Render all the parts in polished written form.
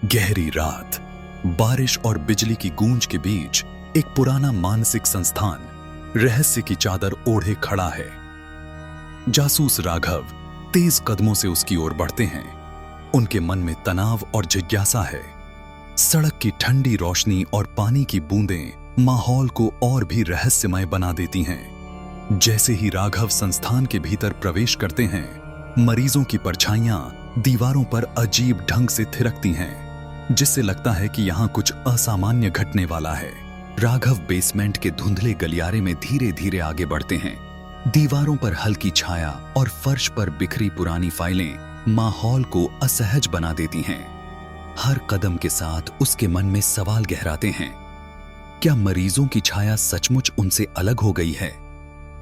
गहरी रात, बारिश और बिजली की गूंज के बीच एक पुराना मानसिक संस्थान रहस्य की चादर ओढ़े खड़ा है। जासूस राघव तेज कदमों से उसकी ओर बढ़ते हैं। उनके मन में तनाव और जिज्ञासा है। सड़क की ठंडी रोशनी और पानी की बूंदें माहौल को और भी रहस्यमय बना देती हैं। जैसे ही राघव संस्थान के भीतर प्रवेश करते हैं, मरीजों की परछाइयां दीवारों पर अजीब ढंग से थिरकती हैं, जिससे लगता है कि यहां कुछ असामान्य घटने वाला है। राघव बेसमेंट के धुंधले गलियारे में धीरे धीरे आगे बढ़ते हैं। दीवारों पर हल्की छाया और फर्श पर बिखरी पुरानी फाइलें माहौल को असहज बना देती हैं। हर कदम के साथ उसके मन में सवाल गहराते हैं। क्या मरीजों की छाया सचमुच उनसे अलग हो गई है,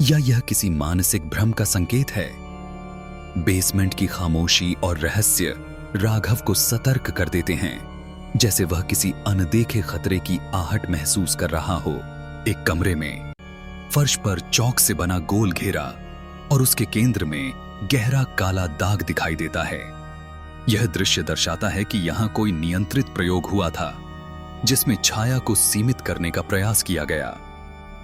या यह किसी मानसिक भ्रम का संकेत है? बेसमेंट की खामोशी और रहस्य राघव को सतर्क कर देते हैं, जैसे वह किसी अनदेखे खतरे की आहट महसूस कर रहा हो। एक कमरे में फर्श पर चौक से बना गोल घेरा और उसके केंद्र में गहरा काला दाग दिखाई देता है। यह दृश्य दर्शाता है कि यहां कोई नियंत्रित प्रयोग हुआ था, जिसमें छाया को सीमित करने का प्रयास किया गया।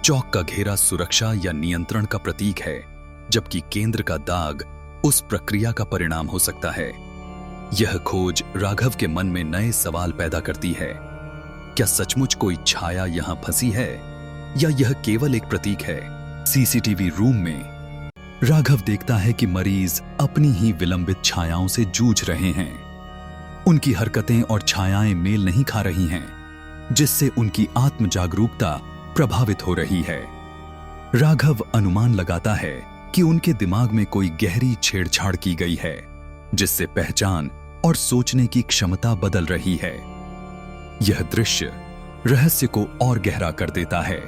चौक का घेरा सुरक्षा या नियंत्रण का प्रतीक है, जबकि केंद्र का दाग उस प्रक्रिया का परिणाम हो सकता है। यह खोज राघव के मन में नए सवाल पैदा करती है। क्या सचमुच कोई छाया यहां फंसी है, या यह केवल एक प्रतीक है? सीसीटीवी रूम में राघव देखता है कि मरीज अपनी ही विलंबित छायाओं से जूझ रहे हैं। उनकी हरकतें और छायाएं मेल नहीं खा रही हैं, जिससे उनकी आत्म जागरूकता प्रभावित हो रही है। राघव अनुमान लगाता है कि उनके दिमाग में कोई गहरी छेड़छाड़ की गई है, जिससे पहचान और सोचने की क्षमता बदल रही है। यह दृश्य रहस्य को और गहरा कर देता है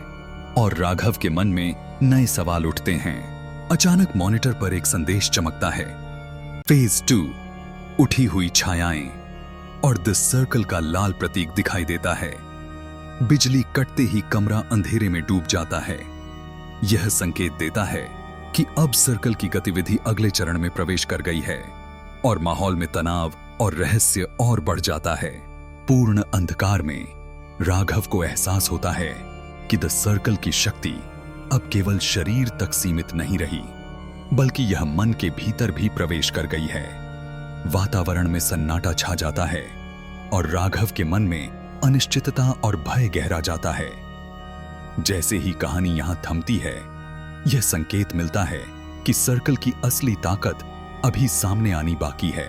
और राघव के मन में नए सवाल उठते हैं। अचानक मॉनिटर पर एक संदेश चमकता है। फेज 2, उठी हुई छायाएं, और द सर्कल का लाल प्रतीक दिखाई देता है। बिजली कटते ही कमरा अंधेरे में डूब जाता है। यह संकेत देता है कि अब सर्कल की गतिविधि अगले चरण में प्रवेश कर गई है और माहौल में तनाव और रहस्य और बढ़ जाता है। पूर्ण अंधकार में राघव को एहसास होता है कि द सर्कल की शक्ति अब केवल शरीर तक सीमित नहीं रही, बल्कि यह मन के भीतर भी प्रवेश कर गई है। वातावरण में सन्नाटा छा जाता है और राघव के मन में अनिश्चितता और भय गहरा जाता है। जैसे ही कहानी यहां थमती है, यह संकेत मिलता है कि सर्कल की असली ताकत अभी सामने आनी बाकी है।